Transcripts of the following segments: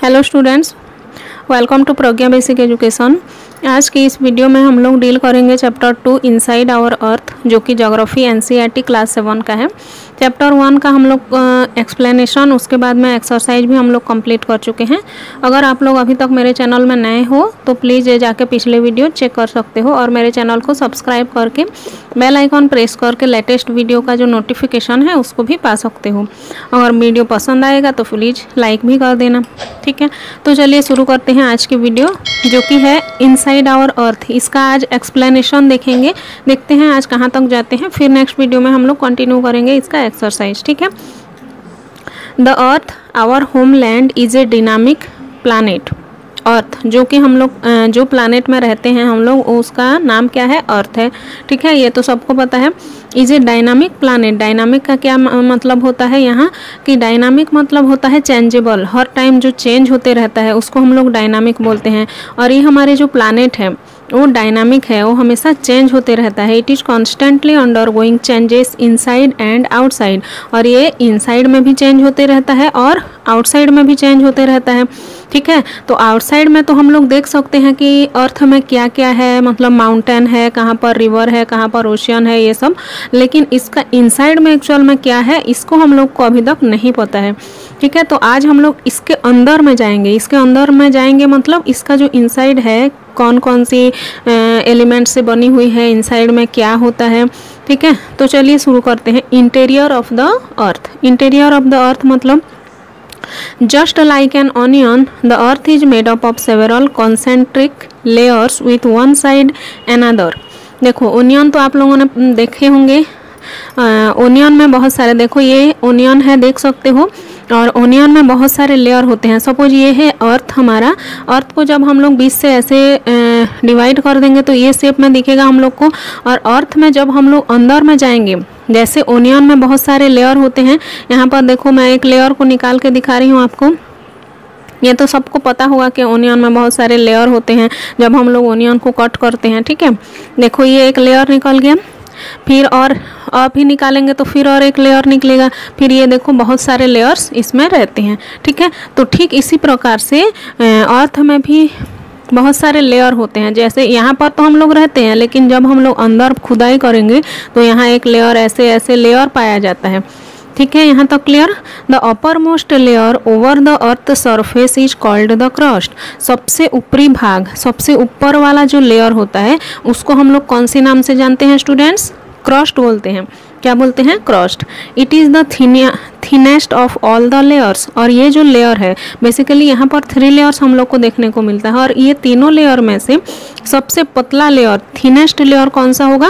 Hello students, welcome to Pragya basic education. आज की इस वीडियो में हम लोग डील करेंगे चैप्टर 2 इनसाइड आवर अर्थ, जो कि ज्योग्राफी एनसीईआरटी क्लास 7 का है। चैप्टर 1 का हम लोग एक्सप्लेनेशन, उसके बाद में एक्सरसाइज भी हम लोग कंप्लीट कर चुके हैं। अगर आप लोग अभी तक मेरे चैनल में नए हो तो प्लीज़ ये जाके पिछले वीडियो चेक कर सकते हो और मेरे चैनल को सब्सक्राइब करके बेल आइकॉन प्रेस करके लेटेस्ट वीडियो का जो नोटिफिकेशन है उसको भी पा सकते हो। अगर वीडियो पसंद आएगा तो प्लीज़ लाइक भी कर देना, ठीक है। तो चलिए शुरू करते हैं आज की वीडियो, जो कि है इनसाइड आवर अर्थ। इसका आज एक्सप्लेनेशन देखेंगे, देखते हैं आज कहाँ तक जाते हैं। फिर नेक्स्ट वीडियो में हम लोग कंटिन्यू करेंगे इसका एक्सरसाइज, ठीक है। The earth our homeland is a dynamic planet. Earth जो कि हम लोग जो प्लानेट में रहते हैं हम लोग, उसका नाम क्या है? अर्थ है, ठीक है। ये तो सबको पता है। Is a dynamic planet. Dynamic का क्या मतलब होता है यहाँ कि डायनामिक मतलब होता है चेंजेबल, हर टाइम जो चेंज होते रहता है उसको हम लोग डायनामिक बोलते हैं। और ये हमारे जो प्लानेट है वो डायनामिक है, वो हमेशा चेंज होते रहता है। It is constantly under going changes inside and outside. और ये इनसाइड में भी चेंज होते रहता है और आउटसाइड में भी चेंज होते रहता है, ठीक है। तो आउटसाइड में तो हम लोग देख सकते हैं कि अर्थ में क्या क्या है, मतलब माउंटेन है, कहाँ पर रिवर है, कहाँ पर ओशियन है, ये सब। लेकिन इसका इनसाइड में एक्चुअल में क्या है, इसको हम लोग को अभी तक नहीं पता है, ठीक है। तो आज हम लोग इसके अंदर में जाएंगे। इसके अंदर में जाएंगे मतलब इसका जो इनसाइड है, कौन कौन सी एलिमेंट से बनी हुई है, इनसाइड में क्या होता है, ठीक है। तो चलिए शुरू करते हैं। Interior of the earth. Interior of the earth मतलब just like an onion, the earth is made up of several concentric layers with one side another। देखो ओनियन तो आप लोगों ने देखे होंगे। ओनियन में बहुत सारे, देखो ये ओनियन है, देख सकते हो। और ओनियन में बहुत सारे लेयर होते हैं। सपोज ये है अर्थ हमारा। अर्थ को जब हम लोग 20 से ऐसे डिवाइड कर देंगे तो ये शेप में दिखेगा हम लोग को। और अर्थ में जब हम लोग अंदर में जाएंगे, जैसे ओनियन में बहुत सारे लेयर होते हैं। यहाँ पर देखो मैं एक लेयर को निकाल के दिखा रही हूँ आपको। ये तो सबको पता होगा कि ओनियन में बहुत सारे लेयर होते हैं जब हम लोग ओनियन को कट करते हैं, ठीक है। देखो ये एक लेयर निकल गया, फिर और भी निकालेंगे तो फिर और एक लेयर निकलेगा, फिर ये देखो बहुत सारे लेयर्स इसमें रहते हैं, ठीक है। तो ठीक इसी प्रकार से अर्थ में भी बहुत सारे लेयर होते हैं। जैसे यहाँ पर तो हम लोग रहते हैं, लेकिन जब हम लोग अंदर खुदाई करेंगे तो यहाँ एक लेयर, ऐसे ऐसे लेयर पाया जाता है, ठीक है। यहाँ तक clear. The upper most layer over the earth surface is called the crust. सबसे ऊपरी भाग, सबसे ऊपर वाला जो लेयर होता है उसको हम लोग कौन से नाम से जानते हैं स्टूडेंट्स? क्रस्ट बोलते हैं। क्या बोलते हैं? Crust. It is the thinnest of all the layers. और ये जो लेयर है, बेसिकली यहाँ पर 3 लेयर्स हम लोग को देखने को मिलता है। और ये तीनों लेयर में से सबसे पतला लेयर, थिनेस्ट लेयर कौन सा होगा?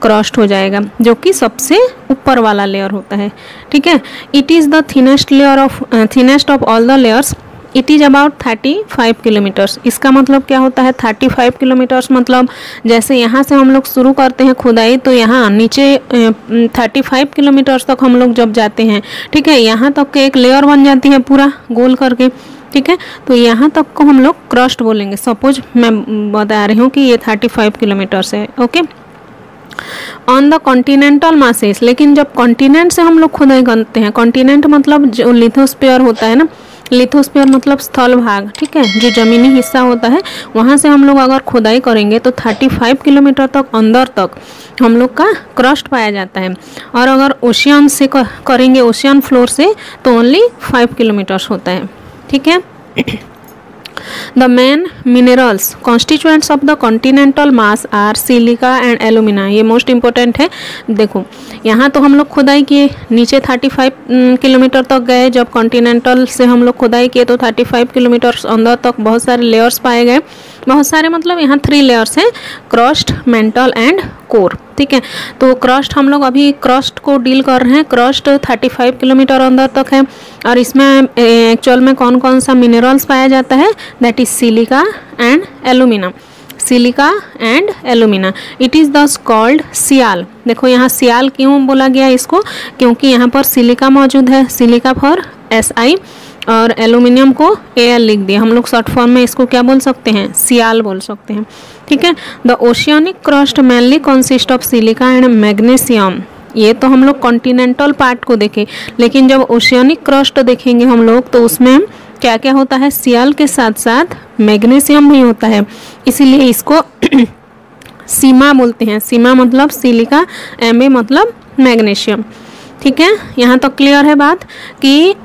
क्रस्ट हो जाएगा, जो कि सबसे ऊपर वाला लेयर होता है, ठीक है। It is the thinnest of all the layers. It is about 35 kilometres. इसका मतलब क्या होता है 35 किलोमीटर्स? मतलब जैसे यहाँ से हम लोग शुरू करते हैं खुदाई तो यहाँ नीचे 35 किलोमीटर्स तक हम लोग जब जाते हैं, ठीक है, यहाँ तक के एक लेयर बन जाती है पूरा गोल करके, ठीक है। तो यहाँ तक को हम लोग क्रस्ट बोलेंगे। सपोज मैं बता रही हूँ कि ये 35 किलोमीटर्स है, okay. On the continental masses. लेकिन जब कॉन्टिनेंट से हम लोग खुदाई करते हैं, कॉन्टिनेंट मतलब जो लिथोस्फीयर होता है ना, लिथोस्फीयर मतलब स्थल भाग, ठीक है, जो ज़मीनी हिस्सा होता है, वहाँ से हम लोग अगर खुदाई करेंगे तो 35 किलोमीटर तक अंदर तक हम लोग का क्रस्ट पाया जाता है। और अगर ओशियन से करेंगे, ओशियन फ्लोर से, तो ओनली 5 किलोमीटर्स होता है, ठीक है। The main minerals constituents of the continental mass are silica and alumina। ये मोस्ट इम्पोर्टेंट है। देखो यहाँ तो हम लोग खुदाई किए, नीचे 35 किलोमीटर तक गए। जब कॉन्टिनेंटल से हम लोग खुदाई किए तो 35 किलोमीटर अंदर तक बहुत सारे लेयर्स पाए गए। बहुत सारे मतलब यहाँ 3 लेयर्स हैं, क्रस्ट, मेंटल एंड कोर, ठीक है। तो क्रस्ट हम लोग अभी क्रस्ट को डील कर रहे हैं। क्रस्ट 35 किलोमीटर अंदर तक है। और इसमें एक्चुअल में कौन कौन सा मिनरल्स पाया जाता है? That is silica and alumina. Silica and alumina. It is दस कॉल्ड सियाल। देखो यहाँ सियाल क्यों बोला गया इसको? क्योंकि यहाँ पर सिलिका मौजूद है, सिलिका फॉर SI, और एल्यूमिनियम को AL लिख दिया। हम लोग शॉर्ट फॉर्म में इसको क्या बोल सकते हैं? सियाल बोल सकते हैं, ठीक है। The oceanic crust mainly consist of silica and magnesium. ये तो हम लोग कॉन्टिनेंटल पार्ट को देखें, लेकिन जब ओशियनिक क्रस्ट देखेंगे हम लोग तो उसमें क्या क्या होता है, सियाल के साथ साथ मैग्नीशियम भी होता है, इसीलिए इसको सीमा बोलते हैं। सीमा मतलब सिलिका, एमए मतलब मैग्नीशियम। ठीक है, यहाँ तक क्लियर है बात कि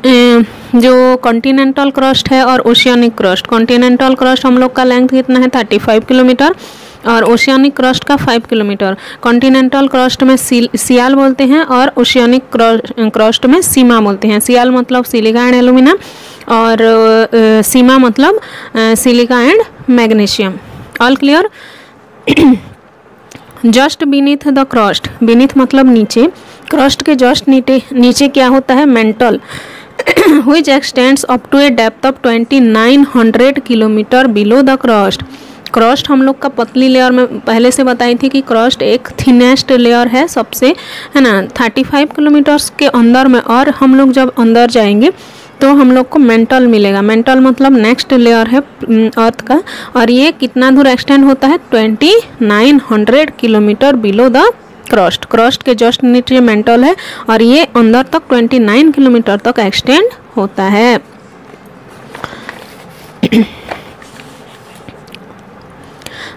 जो कॉन्टिनेंटल क्रस्ट है और ओशियनिक क्रस्ट, कॉन्टिनेंटल क्रस्ट हम लोग का लेंथ कितना है 35 किलोमीटर और ओशियनिक क्रस्ट का 5 किलोमीटर। कॉन्टिनेंटल क्रस्ट में सियाल बोलते हैं और ओशियनिक क्रस्ट में सीमा बोलते हैं। सियाल मतलब सिलिका एंड एल्यूमिना और सीमा मतलब silica and magnesium. All clear. Just beneath the crust, beneath मतलब नीचे, क्रस्ट के जस्ट नीचे क्या होता है, mental, which extends up to a depth of 2900 kilometre below the crust. Crust हम लोग का पतली लेयर में पहले से बताई थी कि क्रस्ट एक थिनेस्ट लेयर है सबसे, है ना, 35 किलोमीटर्स के अंदर में, और हम लोग जब अंदर जाएंगे तो हम लोग को मेंटल मिलेगा। मेंटल मतलब नेक्स्ट लेयर है अर्थ का, और ये कितना दूर एक्सटेंड होता है 2900 kilometre below the crust. Crust के जस्ट नीचे मेंटल है और ये अंदर तक 29 किलोमीटर तक एक्सटेंड होता है।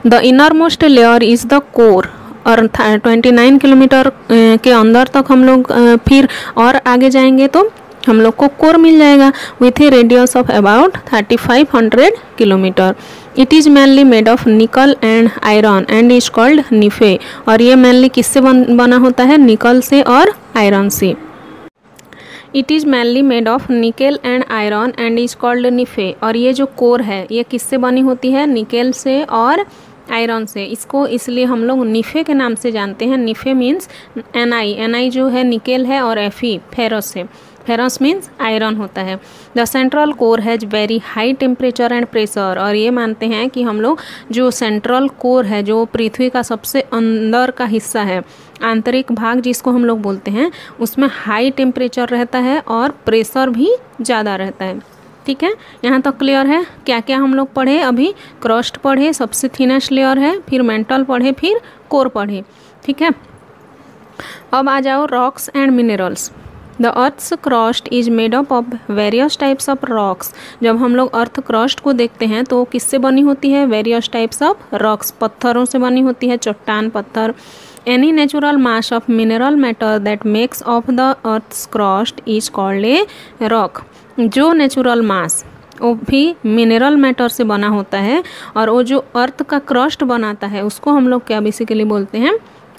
The inner most layer is the core, और 29 किलोमीटर के अंदर तक हम लोग फिर और आगे जाएंगे तो हम लोग को कोर मिल जाएगा with a radius of about 3500 kilometre. It is mainly made of nickel and iron and is called nife, और ये मेनली किससे बना होता है, निकल से और आयरन से। It is mainly made of nickel and iron and is called nife, और ये जो कोर है ये किससे बनी होती है, निकेल से और आयरन से। इसको इसलिए हम लोग निफे के नाम से जानते हैं। निफे मीन्स Ni जो है निकेल है, और Fe फेरस है। फेरस मीन्स आयरन होता है। The central core has very high temperature and pressure, और ये मानते हैं कि हम लोग जो सेंट्रल कोर है, जो पृथ्वी का सबसे अंदर का हिस्सा है, आंतरिक भाग जिसको हम लोग बोलते हैं, उसमें हाई टेम्परेचर रहता है और प्रेशर भी ज़्यादा रहता है। ठीक है, यहाँ तक क्लियर है। क्या क्या हम लोग पढ़े अभी, क्रस्ट पढ़े, सबसे थिनेस्ट लेयर है, फिर मेंटल पढ़े, फिर कोर पढ़े। ठीक है, अब आ जाओ rocks and minerals. The earth's crust is made up of various types of rocks. जब हम लोग अर्थ क्रस्ट को देखते हैं तो किससे बनी होती है, वेरियस टाइप्स ऑफ रॉक्स, पत्थरों से बनी होती है, चट्टान पत्थर। Any natural mass of mineral matter that makes of the earth's crust is called a rock. जो नेचुरल मास वो भी मिनरल मैटर से बना होता है, और वो जो अर्थ का क्रस्ट बनाता है उसको हम लोग क्या बेसिकली बोलते हैं,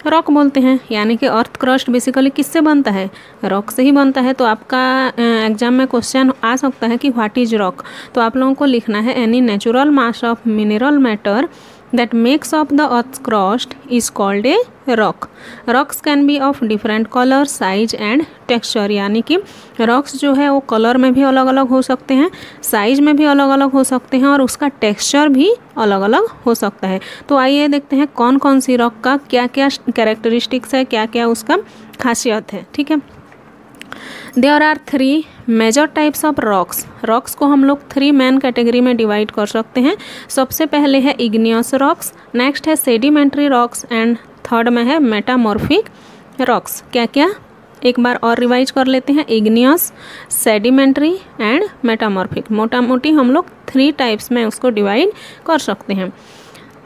रॉक बोलते हैं। यानी कि अर्थ क्रस्ट बेसिकली किससे बनता है, रॉक से ही बनता है। तो आपका एग्जाम में क्वेश्चन आ सकता है कि व्हाट इज रॉक, तो आप लोगों को लिखना है any natural mass of mineral matter that makes up the earth's crust is called a rock. Rocks can be of different color, size and texture, यानी कि रॉक्स जो है वो कलर में भी अलग अलग हो सकते हैं, साइज में भी अलग अलग हो सकते हैं, और उसका टेक्सचर भी अलग अलग हो सकता है। तो आइए देखते हैं कौन कौन सी रॉक का क्या क्या कैरेक्टरिस्टिक्स है, क्या क्या उसका खासियत है। ठीक है, there are 3 major types of rocks. Rocks को हम लोग 3 मेन कैटेगरी में डिवाइड कर सकते हैं। सबसे पहले है इग्नियस रॉक्स, नेक्स्ट है सेडिमेंट्री रॉक्स, एंड थर्ड में है मेटामॉर्फिक रॉक्स। क्या क्या, एक बार और रिवाइज कर लेते हैं, इग्नियस, सेडिमेंट्री एंड मेटामॉर्फिक। मोटा मोटी हम लोग 3 टाइप्स में उसको डिवाइड कर सकते हैं।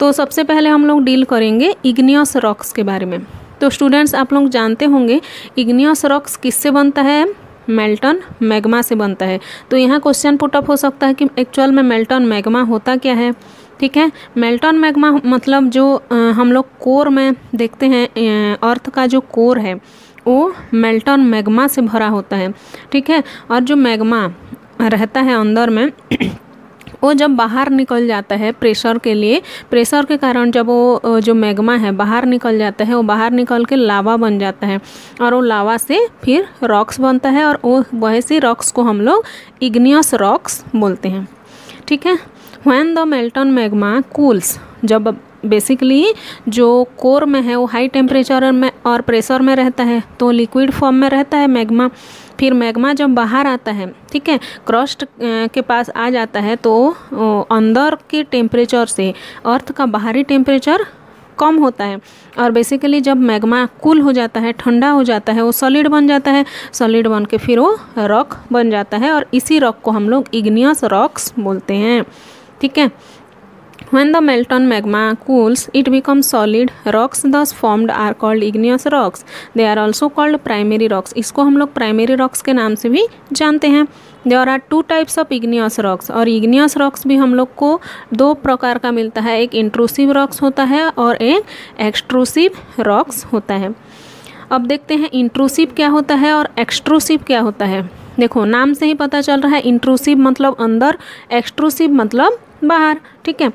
तो सबसे पहले हम लोग डील करेंगे इग्नियस रॉक्स के बारे में। तो स्टूडेंट्स आप लोग जानते होंगे इग्नियस रॉक्स किससे बनता है, मेल्टन मैग्मा से बनता है। तो यहाँ क्वेश्चन पुटअप हो सकता है कि एक्चुअल में मेल्टन मैग्मा होता क्या है। ठीक है, मेल्टन मैग्मा मतलब जो हम लोग कोर में देखते हैं, अर्थ का जो कोर है वो मेल्टन मैग्मा से भरा होता है। ठीक है, और जो मैग्मा रहता है अंदर में वो जब बाहर निकल जाता है प्रेशर के लिए, प्रेशर के कारण जब वो जो मैग्मा है बाहर निकल जाता है, वो बाहर निकल के लावा बन जाता है, और वो लावा से फिर रॉक्स बनता है, और वो वैसे रॉक्स को हम लोग इग्नियस रॉक्स बोलते हैं। ठीक है, when the Merton magma cools, जब बेसिकली जो कोर में है वो हाई टेम्परेचर में और प्रेशर में रहता है, तो लिक्विड फॉर्म में रहता है मैग्मा। फिर मैग्मा जब बाहर आता है, ठीक है, क्रस्ट के पास आ जाता है, तो अंदर के टेम्परेचर से अर्थ का बाहरी टेम्परेचर कम होता है और बेसिकली जब मैग्मा कूल हो जाता है, ठंडा हो जाता है, वो सॉलिड बन जाता है, सॉलिड बन के फिर वो रॉक बन जाता है और इसी रॉक को हम लोग इग्नियस रॉक्स बोलते हैं। ठीक है। When the molten magma cools, it becomes solid. Rocks thus formed are called igneous rocks. They are also called primary rocks. इसको हम लोग primary rocks के नाम से भी जानते हैं। There are two types of igneous rocks और igneous rocks भी हम लोग को दो प्रकार का मिलता है, एक intrusive rocks होता है और एक extrusive rocks होता है। अब देखते हैं इंट्रूसिव क्या होता है और एक्सट्रूसिव क्या होता है। देखो नाम से ही पता चल रहा है, इंट्रूसिव मतलब अंदर, एक्सट्रूसिव मतलब बाहर। ठीक है।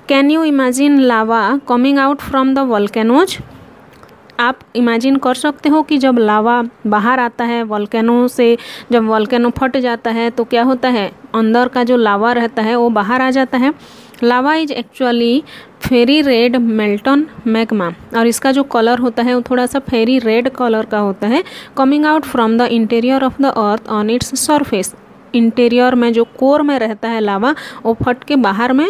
Can you imagine lava coming out from the volcanoes. आप इमेजिन कर सकते हो कि जब लावा बाहर आता है वोल्केनो से, जब वोल्केनो फट जाता है तो क्या होता है, अंदर का जो लावा रहता है वो बाहर आ जाता है। Lava is actually fiery red molten magma और इसका जो कलर होता है वो थोड़ा सा फेरी रेड कलर का होता है। Coming out from the interior of the earth on its surface. Interior में जो कोर में रहता है लावा वो फट के बाहर में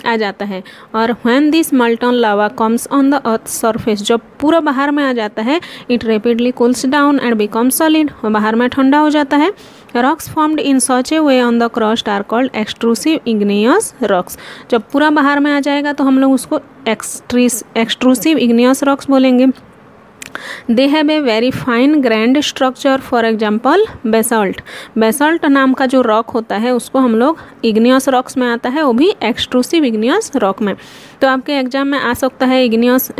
आ जाता है। और when this molten lava comes on the earth surface, जब पूरा बाहर में आ जाता है, it rapidly cools down and becomes solid, बाहर में ठंडा हो जाता है। Rocks formed in such a way on the crust are called extrusive igneous rocks. जब पूरा बाहर में आ जाएगा तो हम लोग उसको एक्सट्रूसिव इग्नियस रॉक्स बोलेंगे। They have a very fine grained structure, for example basalt. Basalt नाम का जो रॉक होता है उसको हम लोग इग्नियस रॉक्स में आता है, वो भी एक्सट्रूसिव इग्नियस रॉक में। तो आपके एग्जाम में आ सकता है इग्नियस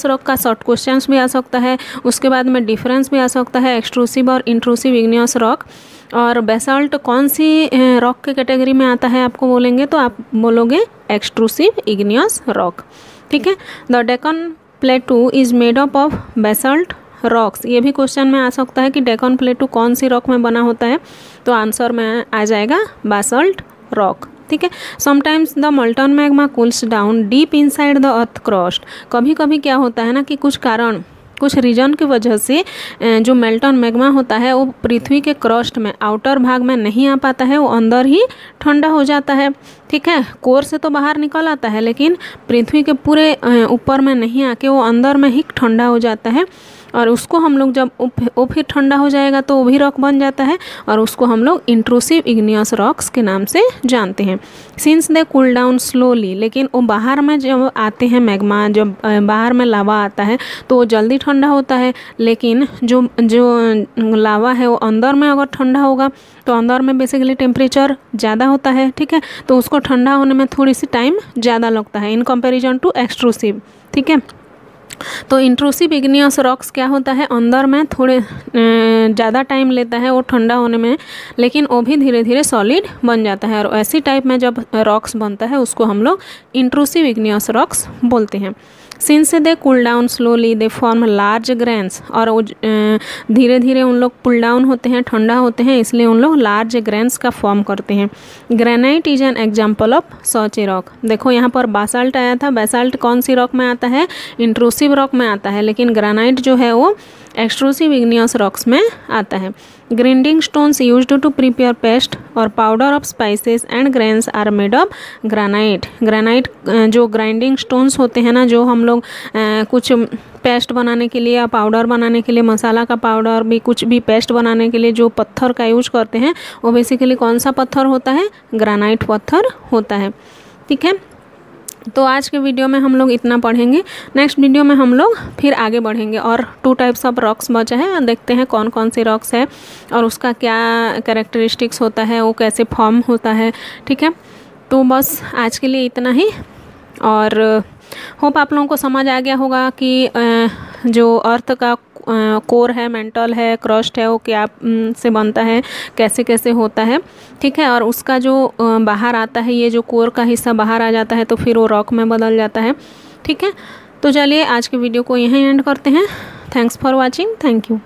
रॉक का शॉर्ट क्वेश्चंस भी आ सकता है, उसके बाद में डिफरेंस भी आ सकता है एक्सट्रूसिव और इंट्रूसिव इग्नियस रॉक। और बेसाल्ट कौन सी रॉक के कैटेगरी में आता है आपको बोलेंगे तो आप बोलोगे एक्सट्रूसिव इग्नियस रॉक। ठीक है। The Deccan प्लेटू is made up of basalt rocks. ये भी क्वेश्चन में आ सकता है कि डेक्कन प्लेटू कौन सी रॉक में बना होता है, तो आंसर में आ जाएगा बासल्ट रॉक। ठीक है। Sometimes the molten magma cools down deep inside the earth crust. कभी कभी क्या होता है ना कि कुछ रीजन की वजह से जो मेल्टन मैग्मा होता है वो पृथ्वी के क्रस्ट में, आउटर भाग में नहीं आ पाता है, वो अंदर ही ठंडा हो जाता है। ठीक है। कोर से तो बाहर निकल आता है लेकिन पृथ्वी के पूरे ऊपर में नहीं आके वो अंदर में ही ठंडा हो जाता है और उसको हम लोग जब वो फिर ठंडा हो जाएगा तो वो भी रॉक बन जाता है और उसको हम लोग इंट्रूसिव इग्नियस रॉक्स के नाम से जानते हैं। Since they cool down slowly, लेकिन वो बाहर में जब आते हैं मैग्मा, जब बाहर में लावा आता है तो वो जल्दी ठंडा होता है, लेकिन जो लावा है वो अंदर में अगर ठंडा होगा तो अंदर में बेसिकली टेम्परेचर ज़्यादा होता है। ठीक है। तो उसको ठंडा होने में थोड़ी सी टाइम ज़्यादा लगता है इन कंपैरिजन टू एक्सट्रूसिव। ठीक है। तो इंट्रूसिव इग्नियस रॉक्स क्या होता है, अंदर में थोड़े ज़्यादा टाइम लेता है वो ठंडा होने में, लेकिन वो भी धीरे धीरे सॉलिड बन जाता है और ऐसी टाइप में जब रॉक्स बनता है उसको हम लोग इंट्रूसिव इग्नियस रॉक्स बोलते हैं। Since they cool down slowly they form large grains, और वो धीरे धीरे उन लोग कूल डाउन होते हैं, ठंडा होते हैं, इसलिए उन लोग लार्ज ग्रेन्स का फॉर्म करते हैं। Granite is an example of such a rock. देखो यहाँ पर बासाल्ट आया था, बासाल्ट कौन सी रॉक में आता है, इंट्रूसिव रॉक में आता है, लेकिन ग्रेनाइट जो है वो एक्सट्रूसिव इग्नियस रॉक्स में आता है। Grinding stones used to prepare paste और powder of spices and grains are made of granite. Granite जो ग्राइंडिंग स्टोन्स होते हैं ना, जो हम लोग कुछ पेस्ट बनाने के लिए या पाउडर बनाने के लिए, मसाला का पाउडर भी, कुछ भी पेस्ट बनाने के लिए जो पत्थर का यूज करते हैं वो बेसिकली कौन सा पत्थर होता है, ग्रेनाइट पत्थर होता है। ठीक है। तो आज के वीडियो में हम लोग इतना पढ़ेंगे, नेक्स्ट वीडियो में हम लोग फिर आगे बढ़ेंगे और 2 टाइप्स ऑफ रॉक्स बचे हैं, देखते हैं कौन कौन सी रॉक्स है और उसका क्या कैरेक्टरिस्टिक्स होता है, वो कैसे फॉर्म होता है। ठीक है। तो बस आज के लिए इतना ही और होप आप लोगों को समझ आ गया होगा कि जो अर्थ का कोर है, मेंटल है, क्रस्ट है, वो क्या से बनता है, कैसे कैसे होता है। ठीक है। और उसका जो बाहर आता है, ये जो कोर का हिस्सा बाहर आ जाता है तो फिर वो रॉक में बदल जाता है। ठीक है। तो चलिए आज के वीडियो को यहीं एंड करते हैं। Thanks for watching. Thank you.